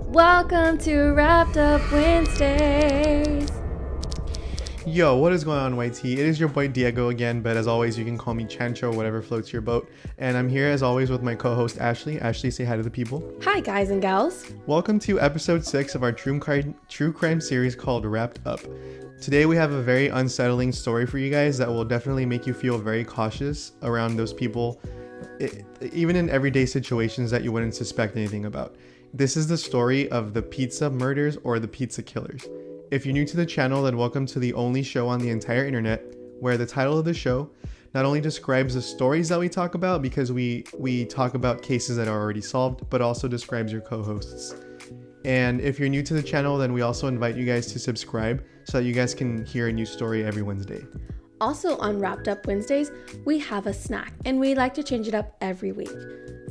Welcome to Wrapped Up Wednesdays. Yo, what is going on, YT? It is your boy Diego again, but as always, you can call me Chancho, whatever floats your boat. And I'm here as always with my co-host Ashley. Ashley, say hi to the people. Hi, guys and gals. Welcome to episode 6 of our true crime series called Wrapped Up. Today we have a very unsettling story for you guys that will definitely make you feel very cautious around those people, even in everyday situations that you wouldn't suspect anything about. This is the story of the pizza murders or the pizza killers. If you're new to the channel, then welcome to the only show on the entire internet where the title of the show not only describes the stories that we talk about, because we talk about cases that are already solved, but also describes your co-hosts. And if you're new to the channel, then we also invite you guys to subscribe so that you guys can hear a new story every Wednesday. Also on Wrapped Up Wednesdays, we have a snack, and we like to change it up every week.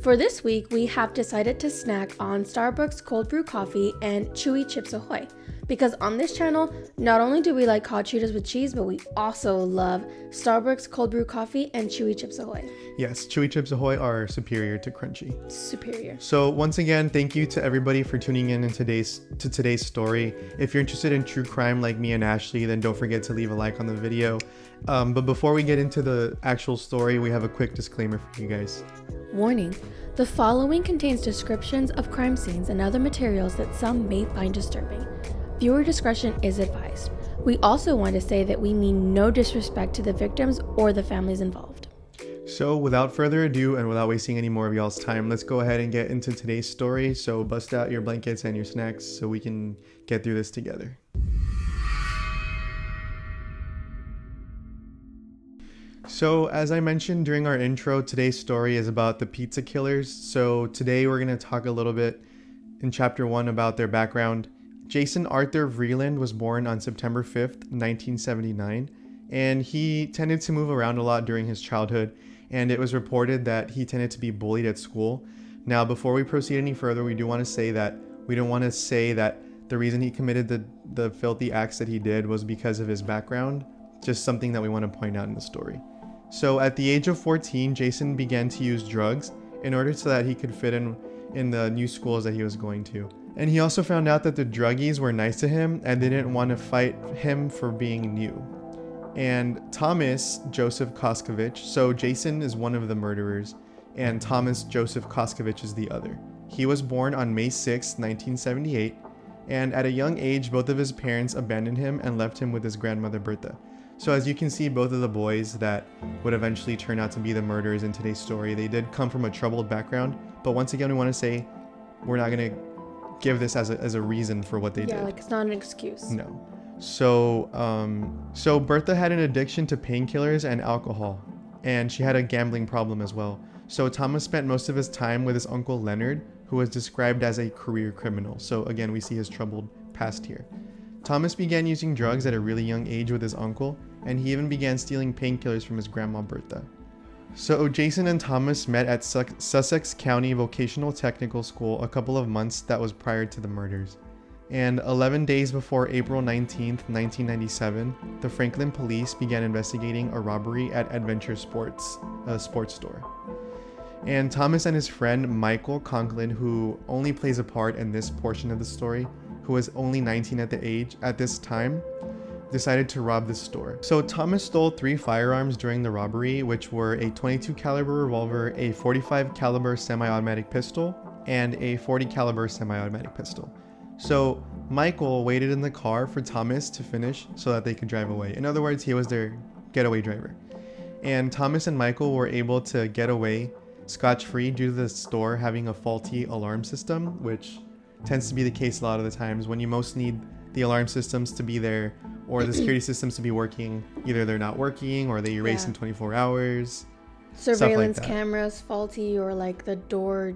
For this week, we have decided to snack on Starbucks cold brew coffee and Chewy Chips Ahoy. Because on this channel, not only do we like hot Cheetos with cheese, but we also love Starbucks cold brew coffee and Chewy Chips Ahoy. Yes, Chewy Chips Ahoy are superior to crunchy. Superior. So once again, thank you to everybody for tuning in today's story. If you're interested in true crime like me and Ashley, then don't forget to leave a like on the video. But before we get into the actual story, we have a quick disclaimer for you guys. Warning, the following contains descriptions of crime scenes and other materials that some may find disturbing. Viewer discretion is advised. We also want to say that we mean no disrespect to the victims or the families involved. So without further ado and without wasting any more of y'all's time, let's go ahead and get into today's story. So bust out your blankets and your snacks so we can get through this together. So as I mentioned during our intro, today's story is about the pizza killers. So today we're going to talk a little bit in chapter 1 about their background. Jason Arthur Vreeland was born on September 5th, 1979, and he tended to move around a lot during his childhood, and it was reported that he tended to be bullied at school. Now, before we proceed any further, we do want to say that we don't want to say that the reason he committed the filthy acts that he did was because of his background, just something that we want to point out in the story. So at the age of 14, Jason began to use drugs in order so that he could fit in the new schools that he was going to. And he also found out that the druggies were nice to him and they didn't want to fight him for being new. And Thomas Joseph Koskovich, so Jason is one of the murderers, and Thomas Joseph Koskovich is the other. He was born on May 6, 1978, and at a young age, both of his parents abandoned him and left him with his grandmother Bertha. So as you can see, both of the boys that would eventually turn out to be the murderers in today's story, they did come from a troubled background. But once again, we want to say we're not going to give this as a reason for what they did. Yeah, like it's not an excuse. No. So Bertha had an addiction to painkillers and alcohol, and she had a gambling problem as well. So Thomas spent most of his time with his uncle Leonard, who was described as a career criminal. So again, we see his troubled past here. Thomas began using drugs at a really young age with his uncle, and he even began stealing painkillers from his grandma Bertha. So Jason and Thomas met at Sussex County Vocational Technical School a couple of months that was prior to the murders. And 11 days before April 19th, 1997, the Franklin police began investigating a robbery at Adventure Sports, a sports store. And Thomas and his friend Michael Conklin, who only plays a part in this portion of the story, who was only 19 at this time, decided to rob this store. So Thomas stole 3 firearms during the robbery, which were a .22 caliber revolver, a .45 caliber semi-automatic pistol, and a .40 caliber semi-automatic pistol. So Michael waited in the car for Thomas to finish so that they could drive away. In other words, he was their getaway driver. And Thomas and Michael were able to get away scotch-free due to the store having a faulty alarm system, which tends to be the case a lot of the times when you most need the alarm systems to be there or the security systems to be working. Either they're not working or they erase in 24 hours. Surveillance like cameras faulty, or like the door,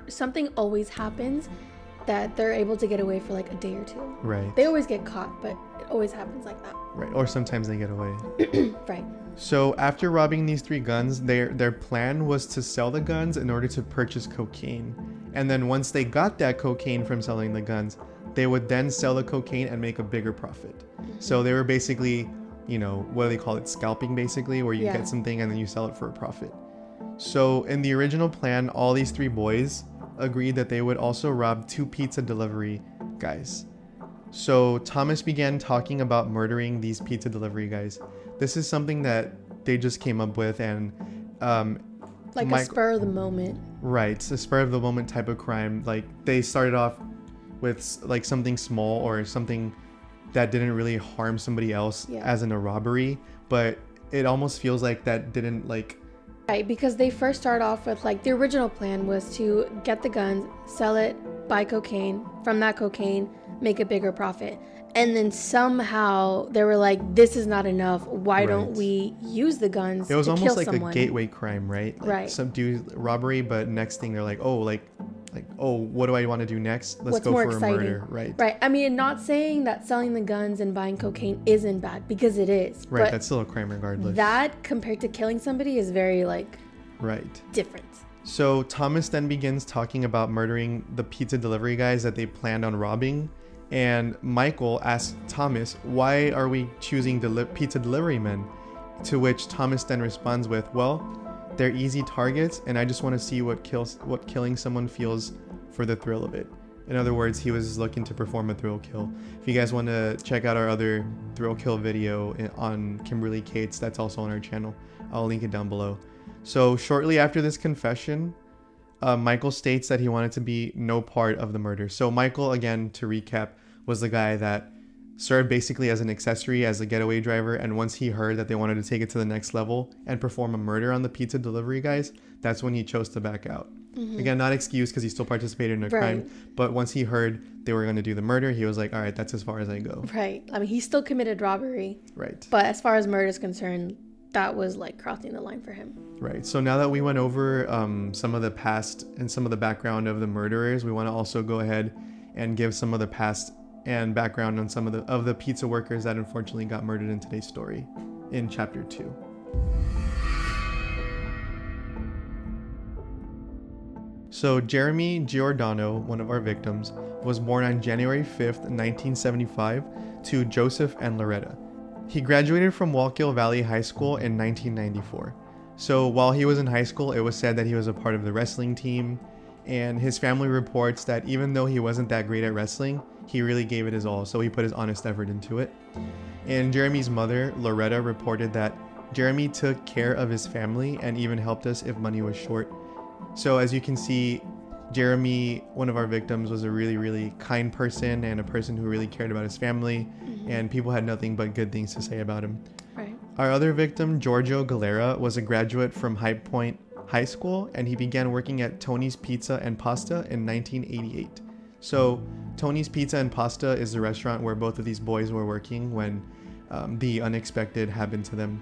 something always happens that they're able to get away for like a day or 2. Right. They always get caught, but it always happens like that. Right. Or sometimes they get away. Right. So after robbing these 3 guns, their plan was to sell the guns in order to purchase cocaine. And then once they got that cocaine from selling the guns, they would then sell the cocaine and make a bigger profit. So they were basically, what do they call it? Scalping, basically, where you get something and then you sell it for a profit. So in the original plan, all these 3 boys agreed that they would also rob 2 pizza delivery guys. So Thomas began talking about murdering these pizza delivery guys. This is something that they just came up with, and a spur of the moment. Right, it's a spur of the moment type of crime. Like, they started off with like something small or something that didn't really harm somebody else, as in a robbery, but it almost feels like that didn't like... Right, because they first start off with like the original plan was to get the guns, sell it, buy cocaine, from that cocaine make a bigger profit. And then somehow they were like, this is not enough. Why don't we use the guns to kill someone? It was almost like a gateway crime, right? Like right. Some do robbery, but next thing they're like, oh, what do I want to do next? Let's go for exciting? A murder, right? Right. I mean, not saying that selling the guns and buying cocaine isn't bad, because it is. Right. That's still a crime regardless. That compared to killing somebody is very different. So Thomas then begins talking about murdering the pizza delivery guys that they planned on robbing. And Michael asks Thomas, why are we choosing pizza delivery men? To which Thomas then responds with, well, they're easy targets, and I just want to see what killing someone feels for the thrill of it. In other words, he was looking to perform a thrill kill. If you guys want to check out our other thrill kill video on Kimberly Cates, that's also on our channel. I'll link it down below. So shortly after this confession, Michael states that he wanted to be no part of the murder. So Michael, again, to recap, was the guy that served basically as an accessory, as a getaway driver, and once he heard that they wanted to take it to the next level and perform a murder on the pizza delivery guys, that's when he chose to back out. Mm-hmm. Again, not excuse, because he still participated in a crime, but once he heard they were going to do the murder, he was like, all right, that's as far as I go. Right. I mean, he still committed robbery. Right. But as far as murder is concerned, that was like crossing the line for him. Right. So now that we went over some of the past and some of the background of the murderers, we want to also go ahead and give some of the past and background on some of the pizza workers that unfortunately got murdered in today's story in chapter 2. So Jeremy Giordano, one of our victims, was born on January 5th, 1975 to Joseph and Loretta. He graduated from Wallkill Valley High School in 1994. So while he was in high school, it was said that he was a part of the wrestling team, and his family reports that even though he wasn't that great at wrestling, he really gave it his all, so he put his honest effort into it. And Jeremy's mother, Loretta, reported that Jeremy took care of his family and even helped us if money was short. So as you can see, Jeremy, one of our victims, was a really, really kind person and a person who really cared about his family, and people had nothing but good things to say about him. Right. Our other victim, Giorgio Galera, was a graduate from High Point High School, and he began working at Tony's Pizza and Pasta in 1988. So Tony's Pizza and Pasta is the restaurant where both of these boys were working when the unexpected happened to them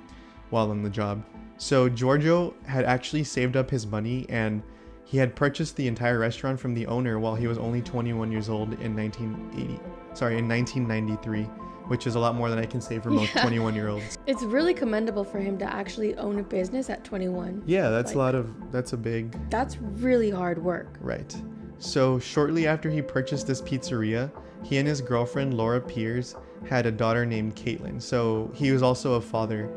while on the job. So Giorgio had actually saved up his money, and he had purchased the entire restaurant from the owner while he was only 21 years old in 1993, which is a lot more than I can say for most 21-year-olds. It's really commendable for him to actually own a business at 21. Yeah, that's that's really hard work. Right. So shortly after he purchased this pizzeria, he and his girlfriend Laura Pierce had a daughter named Caitlin. So he was also a father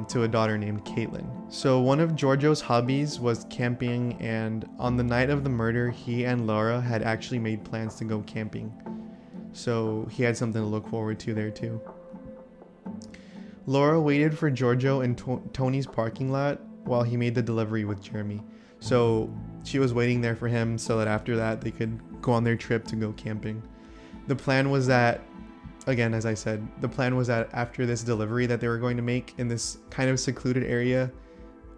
to a daughter named Caitlin. So one of Giorgio's hobbies was camping, and on the night of the murder, he and Laura had actually made plans to go camping. So he had something to look forward to there too. Laura waited for Giorgio in Tony's parking lot while he made the delivery with Jeremy. So she was waiting there for him so that after that they could go on their trip to go camping. The plan was that, again, as I said, the plan was that after this delivery that they were going to make in this kind of secluded area,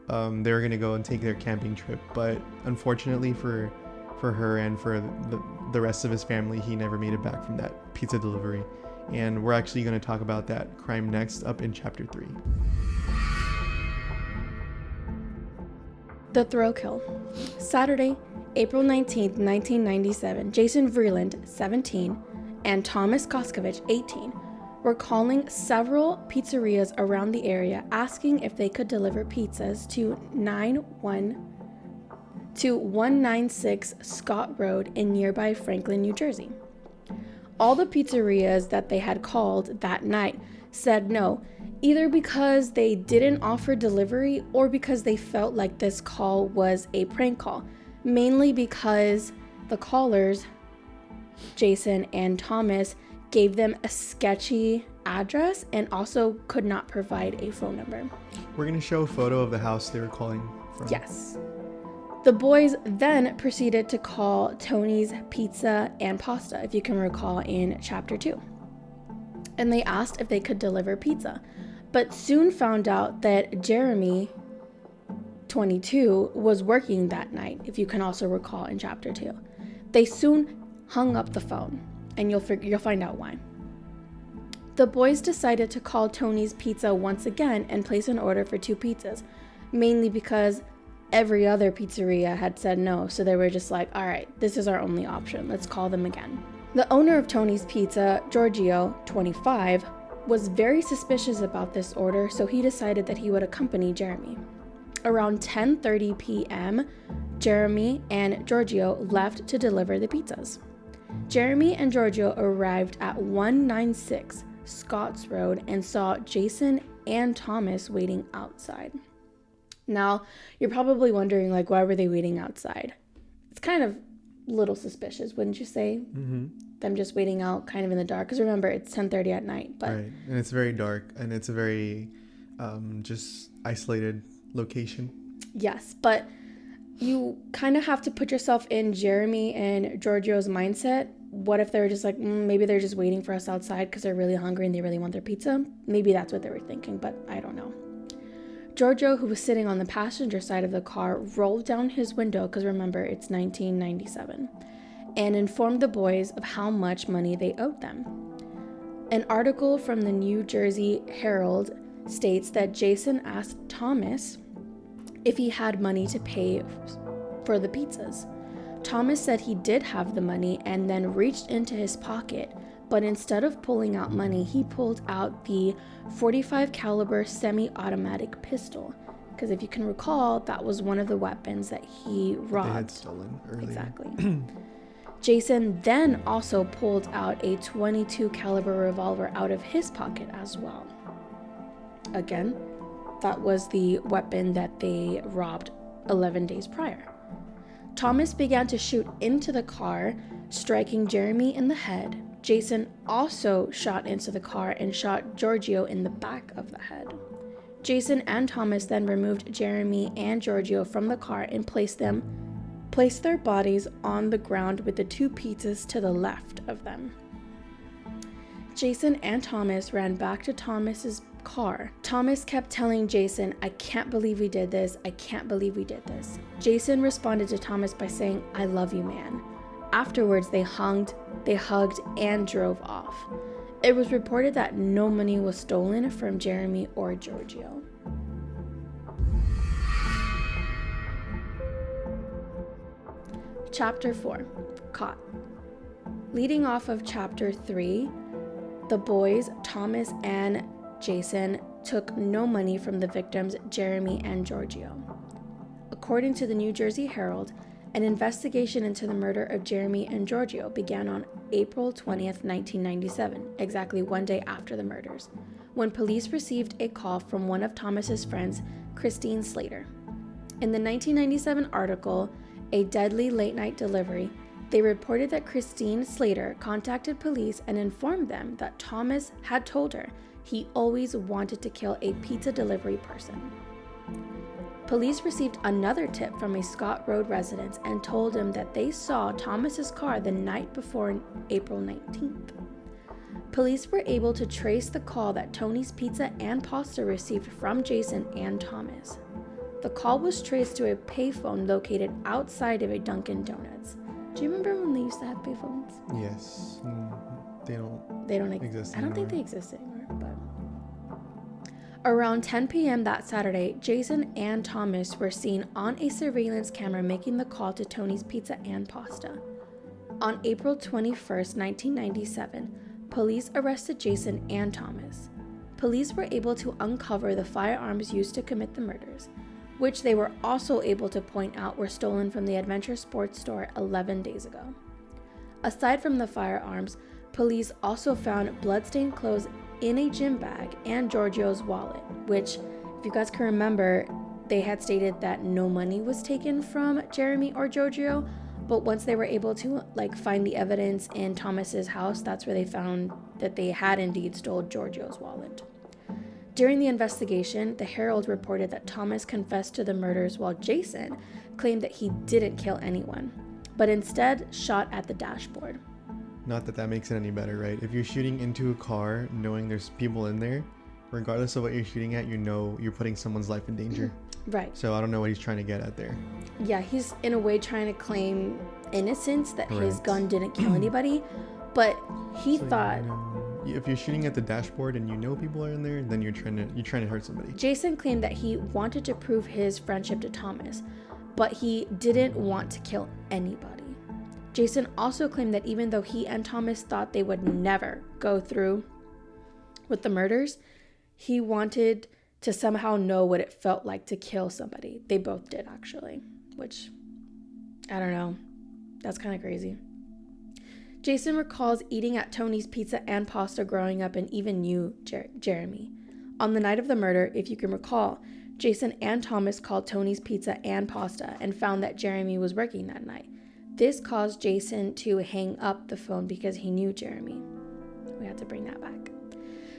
they were going to go and take their camping trip. But unfortunately for her and for the rest of his family, he never made it back from that pizza delivery. And we're actually going to talk about that crime next up in chapter 3. The thrill kill. Saturday, April 19th, 1997, Jason Vreeland, 17, and Thomas Koskovich, 18, were calling several pizzerias around the area asking if they could deliver pizzas to 196 Scott Road in nearby Franklin, New Jersey. All the pizzerias that they had called that night said no, either because they didn't offer delivery or because they felt like this call was a prank call. mainly because the callers, Jason and Thomas, gave them a sketchy address and also could not provide a phone number. We're going to show a photo of the house they were calling from. Yes. The boys then proceeded to call Tony's Pizza and Pasta, if you can recall in chapter 2. And they asked if they could deliver pizza, but soon found out that Jeremy, 22, was working that night, if you can also recall in chapter 2. They soon hung up the phone, and you'll find out why. The boys decided to call Tony's Pizza once again and place an order for 2 pizzas, mainly because every other pizzeria had said no, so they were just like, all right, this is our only option. Let's call them again. The owner of Tony's Pizza, Giorgio, 25, was very suspicious about this order, so he decided that he would accompany Jeremy. Around 10:30 p.m., Jeremy and Giorgio left to deliver the pizzas. Jeremy and Giorgio arrived at 196 Scotts Road and saw Jason and Thomas waiting outside. Now, you're probably wondering, like, why were they waiting outside? It's kind of a little suspicious, wouldn't you say? Mm-hmm. Them just waiting out kind of in the dark. Because remember, it's 10:30 at night. But right, and it's very dark, and it's a very just isolated location. Yes, but you kind of have to put yourself in Jeremy and Giorgio's mindset. What if they're just like, maybe they're just waiting for us outside because they're really hungry and they really want their pizza? Maybe that's what they were thinking, but I don't know. Giorgio, who was sitting on the passenger side of the car, rolled down his window, because remember, it's 1997, and informed the boys of how much money they owed them. An article from the New Jersey Herald states that Jason asked Thomas if he had money to pay for the pizzas. Thomas said he did have the money and then reached into his pocket, but instead of pulling out money, he pulled out the .45 caliber semi-automatic pistol, because if you can recall, that was one of the weapons that he robbed. They had stolen earlier. Exactly. Jason then also pulled out a .22 caliber revolver out of his pocket as well. Again, that was the weapon that they robbed 11 days prior. Thomas began to shoot into the car, striking Jeremy in the head. Jason also shot into the car and shot Giorgio in the back of the head. Jason and Thomas then removed Jeremy and Giorgio from the car and placed their bodies on the ground with the 2 pizzas to the left of them. Jason and Thomas ran back to Thomas's car. Thomas kept telling Jason, "I can't believe we did this. I can't believe we did this." Jason responded to Thomas by saying, "I love you, man." Afterwards, they hugged, and drove off. It was reported that no money was stolen from Jeremy or Giorgio. Chapter 4, Caught. Leading off of Chapter 3, the boys, Thomas and Jason, took no money from the victims, Jeremy and Giorgio. According to the New Jersey Herald, an investigation into the murder of Jeremy and Giorgio began on April 20th, 1997, exactly one day after the murders, when police received a call from one of Thomas's friends, Christine Slater. In the 1997 article, A Deadly Late Night Delivery, they reported that Christine Slater contacted police and informed them that Thomas had told her he always wanted to kill a pizza delivery person. Police received another tip from a Scott Road resident and told him that they saw Thomas's car the night before April 19th. Police were able to trace the call that Tony's Pizza and Pasta received from Jason and Thomas. The call was traced to a payphone located outside of a Dunkin' Donuts. Do you remember when they used to have payphones? Yes. They don't exist I don't anymore. think they exist anymore, but... Around 10 p.m. that Saturday, Jason and Thomas were seen on a surveillance camera making the call to Tony's Pizza and Pasta. On April 21st, 1997, police arrested Jason and Thomas. Police were able to uncover the firearms used to commit the murders, which they were also able to point out were stolen from the Adventure Sports Store 11 days ago. Aside from the firearms, police also found bloodstained clothes in a gym bag and Giorgio's wallet, which, if you guys can remember, they had stated that no money was taken from Jeremy or Giorgio, but once they were able to find the evidence in Thomas's house, that's where they found that they had indeed stole Giorgio's wallet. During the investigation, the Herald reported that Thomas confessed to the murders while Jason claimed that he didn't kill anyone, but instead shot at the dashboard. Not that makes it any better, right? If you're shooting into a car knowing there's people in there, regardless of what you're shooting at, you know you're putting someone's life in danger. Right. So I don't know what he's trying to get at there. Yeah, he's in a way trying to claim innocence, that his Right. gun didn't kill anybody, but he thought... If you're shooting at the dashboard and you know people are in there, then you're trying to hurt somebody. Jason claimed that he wanted to prove his friendship to Thomas, but he didn't want to kill anybody. Jason also claimed that even though he and Thomas thought they would never go through with the murders, he wanted to somehow know what it felt like to kill somebody. They both did, actually, which, I don't know. That's kind of crazy. Jason recalls eating at Tony's Pizza and Pasta growing up and even knew Jeremy. On the night of the murder, if you can recall, Jason and Thomas called Tony's Pizza and Pasta and found that Jeremy was working that night. This caused Jason to hang up the phone because he knew Jeremy. We had to bring that back.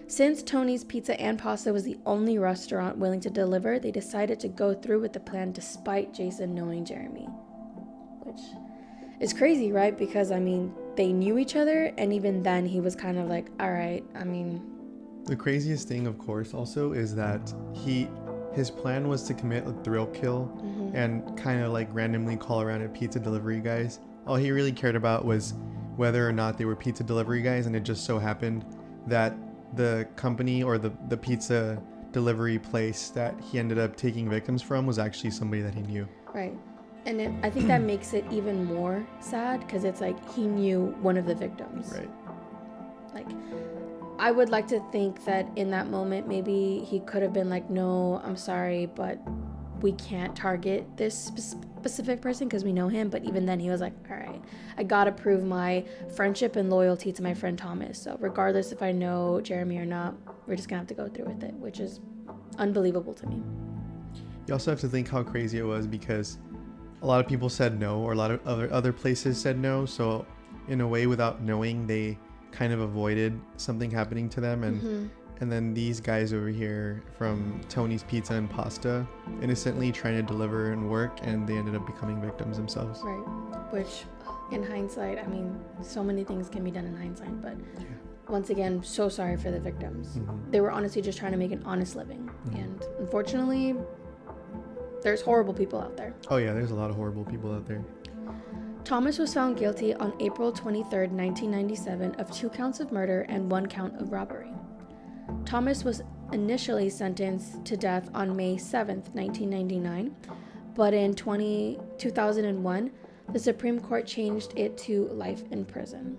Since Tony's Pizza and Pasta was the only restaurant willing to deliver, they decided to go through with the plan despite Jason knowing Jeremy. Which is crazy, right? Because, they knew each other, and even then he was kind of like, all right, The craziest thing, of course, also is that his plan was to commit a thrill kill and kind of randomly call around at pizza delivery guys. All he really cared about was whether or not they were pizza delivery guys, and it just so happened that the company or the pizza delivery place that he ended up taking victims from was actually somebody that he knew. Right. And I think that makes it even more sad because it's he knew one of the victims. Right. I would like to think that in that moment, maybe he could have been like, no, I'm sorry, but we can't target this specific person because we know him. But even then he was like, all right, I got to prove my friendship and loyalty to my friend Thomas. So regardless if I know Jeremy or not, we're just going to have to go through with it, which is unbelievable to me. You also have to think how crazy it was because a lot of people said no, or a lot of other places said no. So in a way, without knowing, they kind of avoided something happening to them. And then these guys over here from Tony's Pizza and Pasta innocently trying to deliver and work, and they ended up becoming victims themselves. Right. Which in hindsight, so many things can be done in hindsight, but once again, so sorry for the victims. They were honestly just trying to make an honest living. And unfortunately, there's horrible people out there. Oh yeah, there's a lot of horrible people out there. Thomas was found guilty on April 23rd, 1997 of 2 counts of murder and 1 count of robbery. Thomas was initially sentenced to death on May 7th, 1999, but in 2001, the Supreme Court changed it to life in prison.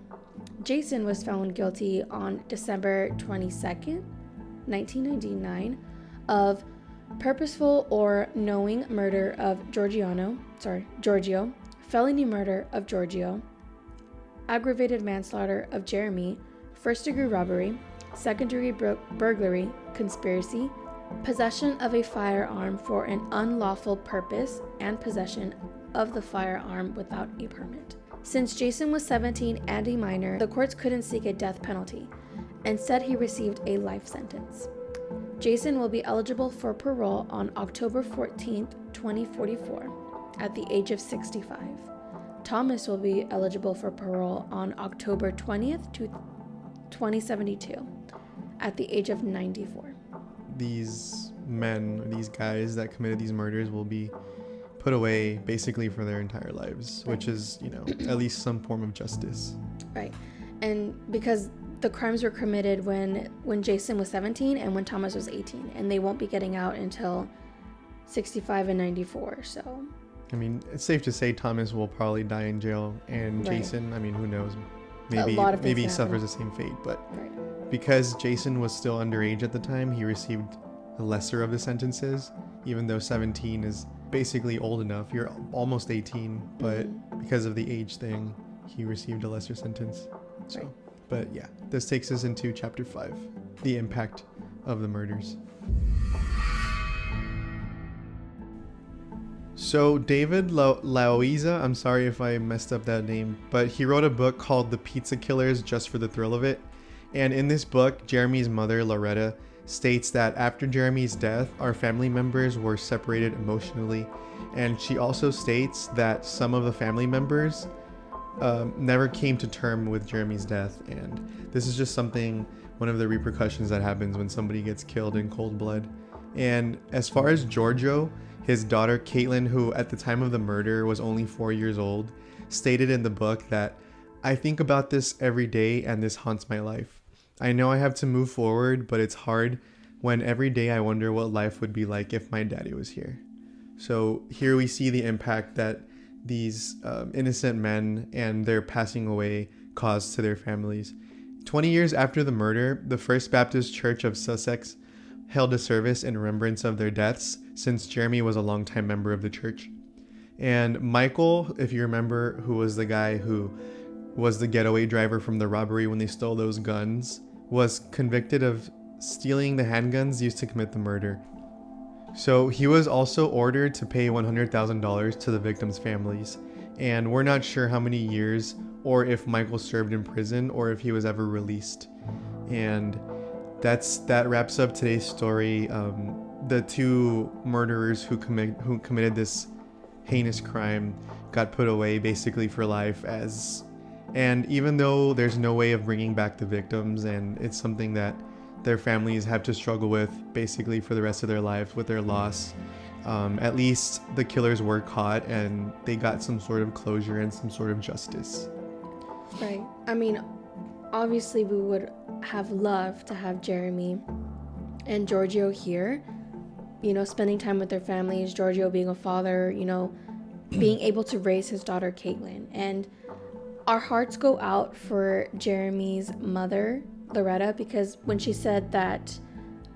Jason was found guilty on December 22nd, 1999 of purposeful or knowing murder of Giorgio, felony murder of Giorgio, aggravated manslaughter of Jeremy, first-degree robbery, second-degree burglary, conspiracy, possession of a firearm for an unlawful purpose, and possession of the firearm without a permit. Since Jason was 17 and a minor, the courts couldn't seek a death penalty. Instead, he received a life sentence. Jason will be eligible for parole on October 14th, 2044, at the age of 65. Thomas will be eligible for parole on October 20th, 2072, at the age of 94. These men, these guys that committed these murders will be put away basically for their entire lives, Right. which is, at least some form of justice. Right. And because the crimes were committed when Jason was 17 and when Thomas was 18, and they won't be getting out until 65 and 94, so... It's safe to say Thomas will probably die in jail, and Right. Jason, who knows? A lot of things Maybe he can suffers happen. the same fate, but Right. because Jason was still underage at the time, he received the lesser of the sentences, even though 17 is basically old enough. You're almost 18, but because of the age thing, he received a lesser sentence. So, Right. But yeah, this takes us into chapter 5, the impact of the murders. So David Laoiza, I'm sorry if I messed up that name, but he wrote a book called The Pizza Killers Just for the Thrill of It. And in this book, Jeremy's mother, Loretta, states that after Jeremy's death, our family members were separated emotionally. And she also states that some of the family members never came to term with Jeremy's death. And this is just one of the repercussions that happens when somebody gets killed in cold blood. And as far as Giorgio, his daughter Caitlin, who at the time of the murder was only 4 years old, stated in the book that, "I think about this every day and this haunts my life. I know I have to move forward, but it's hard when every day I wonder what life would be like if my daddy was here." So here we see the impact that these innocent men and their passing away caused to their families. 20 years after the murder, the First Baptist Church of Sussex held a service in remembrance of their deaths, since Jeremy was a longtime member of the church. And Michael, if you remember, who was the guy who was the getaway driver from the robbery when they stole those guns, was convicted of stealing the handguns used to commit the murder. So he was also ordered to pay $100,000 to the victims' families. And we're not sure how many years, or if Michael served in prison, or if he was ever released. And that wraps up today's story. The two murderers who committed this heinous crime got put away basically for life, and even though there's no way of bringing back the victims, and it's something that their families have to struggle with basically for the rest of their lives with their loss, at least the killers were caught and they got some sort of closure and some sort of justice. Right. I mean, obviously we would have loved to have Jeremy and Giorgio here, spending time with their families, Giorgio being a father, being able to raise his daughter Caitlin. And our hearts go out for Jeremy's mother, Loretta, because when she said that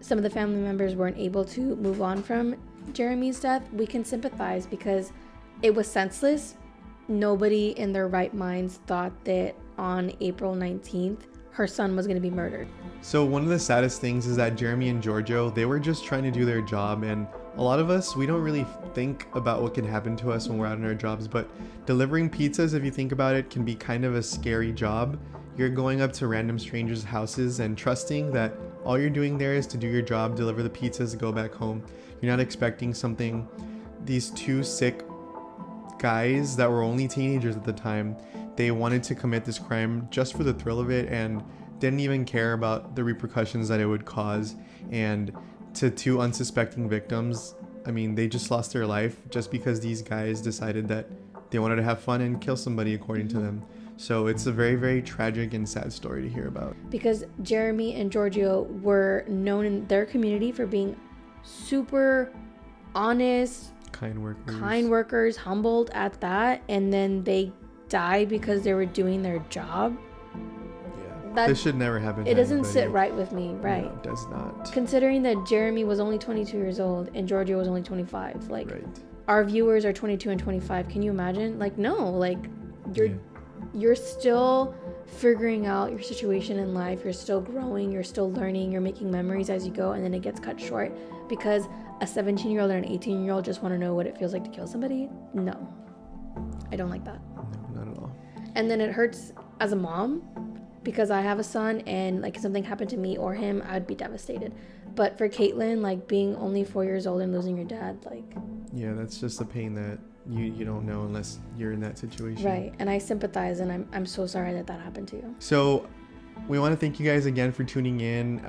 some of the family members weren't able to move on from Jeremy's death, we can sympathize because it was senseless. Nobody in their right minds thought that on April 19th, her son was going to be murdered. So one of the saddest things is that Jeremy and Giorgio, they were just trying to do their job, and a lot of us, we don't really think about what can happen to us when we're out in our jobs, but delivering pizzas, if you think about it, can be kind of a scary job. You're going up to random strangers' houses and trusting that all you're doing there is to do your job, deliver the pizzas, go back home. You're not expecting something. These two sick guys that were only teenagers at the time, they wanted to commit this crime just for the thrill of it and didn't even care about the repercussions that it would cause. And to two unsuspecting victims, I mean, they just lost their life just because these guys decided that they wanted to have fun and kill somebody according to them. So it's a very, very tragic and sad story to hear about. Because Jeremy and Giorgio were known in their community for being super honest, kind workers, humbled at that, and then they died because they were doing their job. Yeah, this should never happen. It doesn't sit right with me, right? No, it does not. Considering that Jeremy was only 22 years old and Giorgio was only 25, like right. Our viewers are 22 and 25. Can you imagine? Like, no, like you're still figuring out your situation in life. You're still growing. You're still learning. You're making memories as you go, and then it gets cut short because a 17-year-old and an 18-year-old just want to know what it feels like to kill somebody. No, I don't like that. No, not at all. And then it hurts as a mom because I have a son, and like if something happened to me or him, I'd be devastated. But for Caitlin, like being only 4 years old and losing your dad, like yeah, that's just a pain that you don't know unless you're in that situation. Right. And I sympathize, and I'm so sorry that happened to you. So we want to thank you guys again for tuning in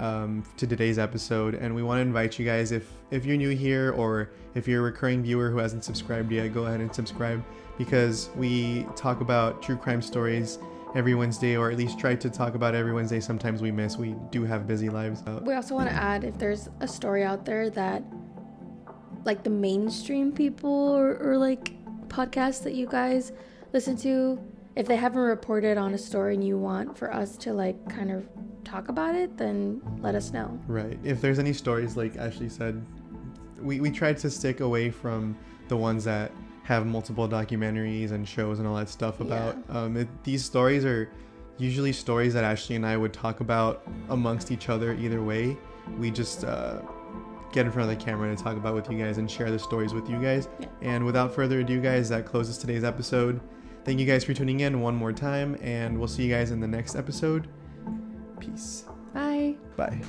to today's episode, and we want to invite you guys, if you're new here or if you're a recurring viewer who hasn't subscribed yet, go ahead and subscribe, because we talk about true crime stories every Wednesday, or at least try to talk about every Wednesday. Sometimes we miss. We do have busy lives. We also want to add, if there's a story out there that like the mainstream people or like podcasts that you guys listen to, if they haven't reported on a story and you want for us to like kind of talk about it, then let us know. Right. If there's any stories, like Ashley said, we tried to stick away from the ones that have multiple documentaries and shows and all that stuff about. These stories are usually stories that Ashley and I would talk about amongst each other either way. We just get in front of the camera to talk about with you guys and share the stories with you guys. Yeah. And without further ado, guys, that closes today's episode. Thank you guys for tuning in one more time, and we'll see you guys in the next episode. Peace. Bye. Bye.